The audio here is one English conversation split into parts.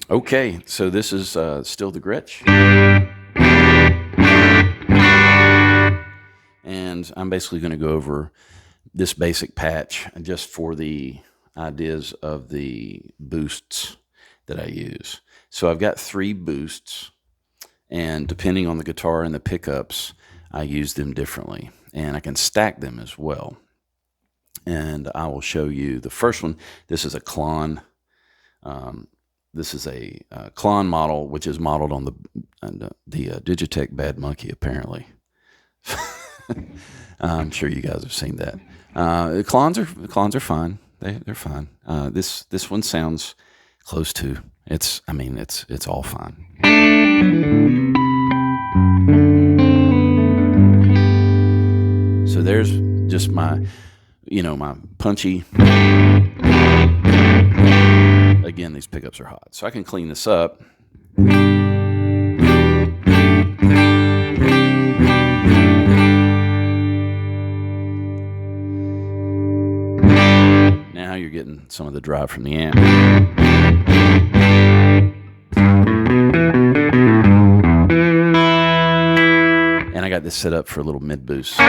Okay, so this is still the Gretsch. And I'm basically going to go over this basic patch just for the ideas of the boosts that I use. So I've got 3 boosts, and depending on the guitar and the pickups, I use them differently. And I can stack them as well. And I will show you the first one. This is a Klon. This is a Klon model, which is modeled on the Digitech Bad Monkey, apparently. I'm sure you guys have seen that. The Klons are fine. They're fine. This one sounds close to. It's all fine. So there's just my punchy. Again, these pickups are hot, so I can clean this up. Now you're getting some of the drive from the amp. And I got this set up for a little mid boost.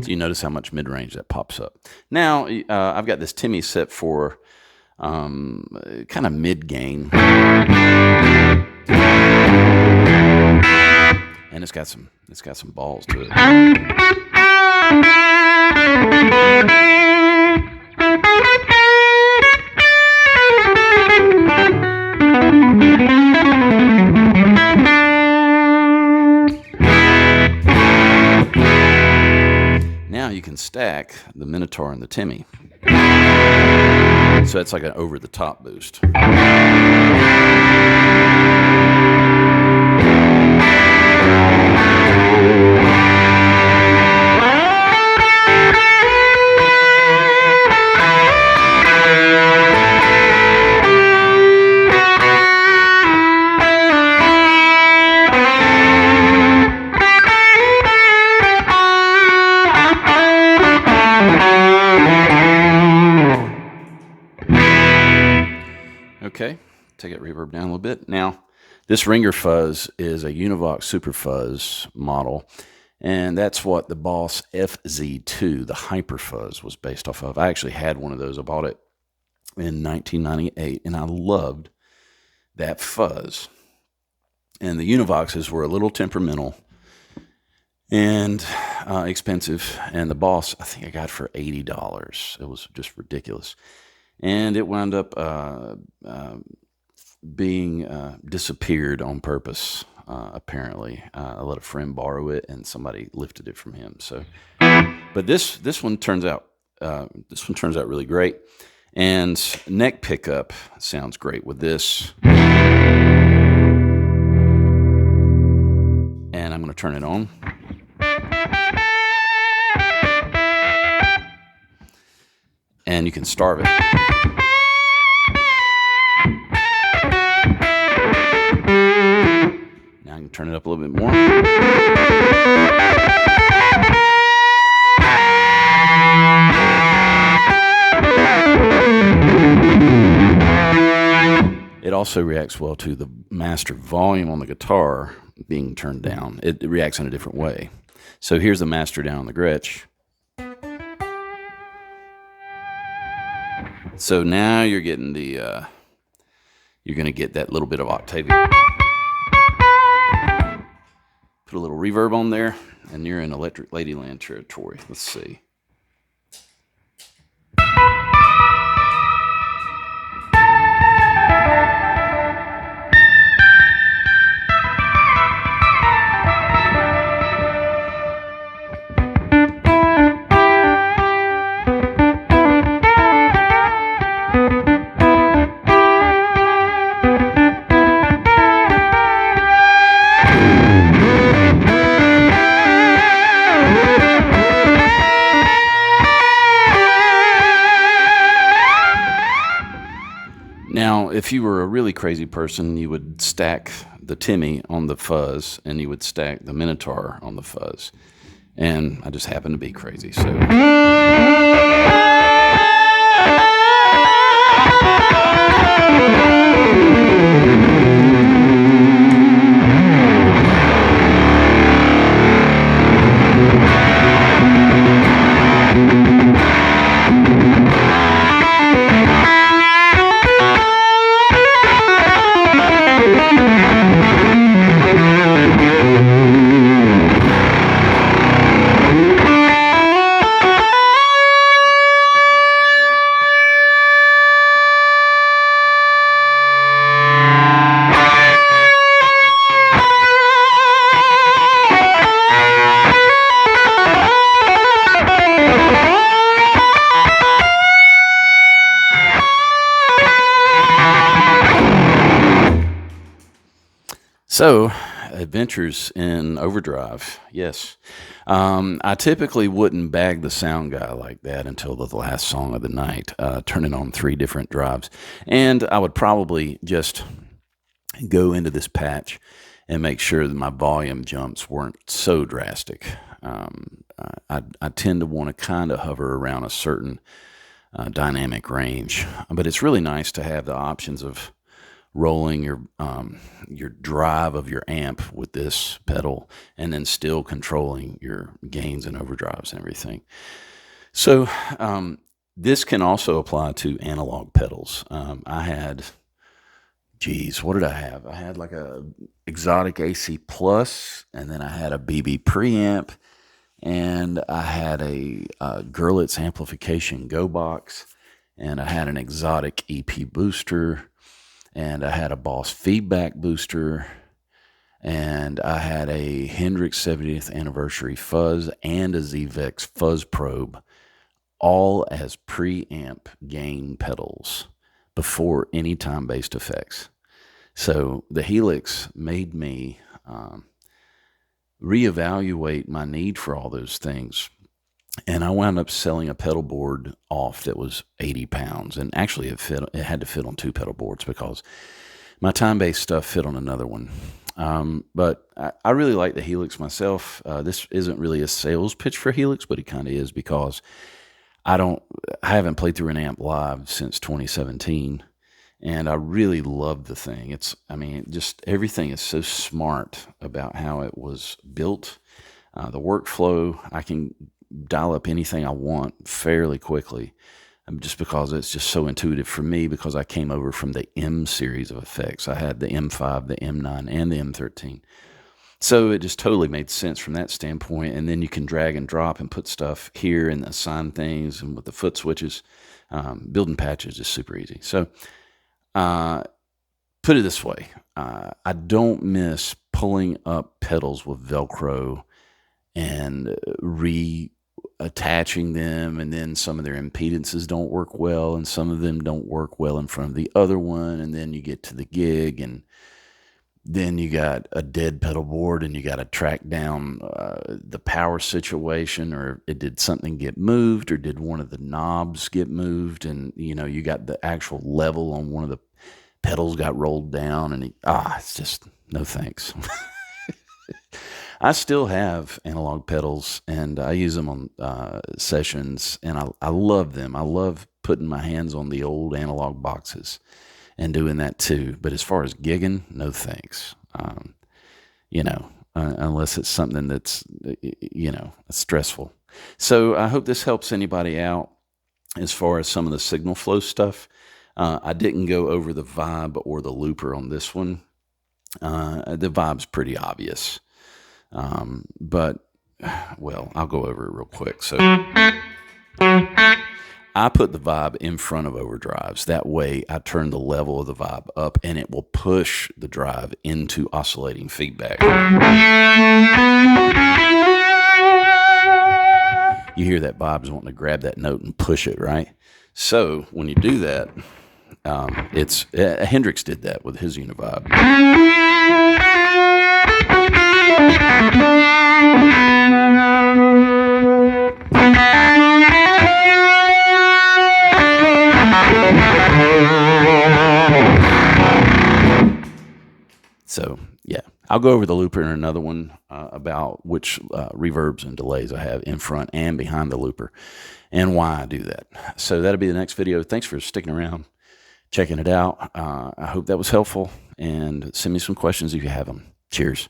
You notice how much mid-range that pops up. Now, I've got this Timmy set for kind of mid-gain. And it's got some balls to it. Now you can stack the Minotaur and the Timmy. So it's like an over-the-top boost. Okay, take that reverb down a little bit. Now, this ringer fuzz is a UniVibe Super Fuzz model, and that's what the Boss FZ2, the Hyper Fuzz, was based off of. I actually had one of those. I bought it in 1998, and I loved that fuzz. And the UniVibe's were a little temperamental and expensive, and the Boss, I think I got for $80. It was just ridiculous. And it wound up being disappeared on purpose. Apparently, I let a friend borrow it, and somebody lifted it from him. So, but this one turns out really great. And neck pickup sounds great with this. And I'm going to turn it on. And you can starve it. Now I can turn it up a little bit more. It also reacts well to the master volume on the guitar being turned down. It reacts in a different way. So here's the master down on the Gretsch. So now you're getting the, you're going to get that little bit of Octavia. Put a little reverb on there, and you're in Electric Ladyland territory. Let's see. Now, if you were a really crazy person, you would stack the Timmy on the fuzz, and you would stack the Minotaur on the fuzz. And I just happen to be crazy, so... So, adventures in overdrive, yes. I typically wouldn't bag the sound guy like that until the last song of the night, turning on 3 different drives. And I would probably just go into this patch and make sure that my volume jumps weren't so drastic. I tend to want to kind of hover around a certain dynamic range, but it's really nice to have the options of rolling your drive of your amp with this pedal and then still controlling your gains and overdrives and everything. So this can also apply to analog pedals. I had, what did I have? I had like a exotic AC Plus, and then I had a BB preamp, and I had a Gurlitz amplification Go box, and I had an exotic EP booster, and I had a Boss feedback booster, and I had a Hendrix 70th anniversary fuzz and a ZVEX fuzz probe, all as preamp gain pedals before any time-based effects. So the Helix made me reevaluate my need for all those things. And I wound up selling a pedal board off that was 80 pounds. And actually it had to fit on 2 pedal boards because my time-based stuff fit on another one. But I really like the Helix myself. This isn't really a sales pitch for Helix, but it kind of is because I haven't played through an amp live since 2017. And I really love the thing. Just everything is so smart about how it was built. The workflow, I can dial up anything I want fairly quickly, just because it's just so intuitive for me, because I came over from the M series of effects. I had the M5, the M9, and the M13. So it just totally made sense from that standpoint. And then you can drag and drop and put stuff here and assign things, and with the foot switches, building patches is super easy. So put it this way, I don't miss pulling up pedals with Velcro and reattaching them, and then some of their impedances don't work well, and some of them don't work well in front of the other one, and then you get to the gig, and then you got a dead pedal board, and you got to track down the power situation, or did something get moved, or did one of the knobs get moved, and you got the actual level on one of the pedals got rolled down, and it's just no thanks. I still have analog pedals, and I use them on sessions, and I love them. I love putting my hands on the old analog boxes and doing that too. But as far as gigging, no thanks. Unless it's something that's, stressful. So I hope this helps anybody out as far as some of the signal flow stuff. I didn't go over the vibe or the looper on this one. The vibe's pretty obvious. But I'll go over it real quick. So I put the vibe in front of overdrives. That way I turn the level of the vibe up, and it will push the drive into oscillating feedback. You hear that Bob's wanting to grab that note and push it, right? So when you do that, Hendrix did that with his UniVibe. So yeah, I'll go over the looper in another one about which reverbs and delays I have in front and behind the looper and why I do that. So that'll be the next video. Thanks for sticking around, checking it out. I hope that was helpful, and send me some questions if you have them. Cheers.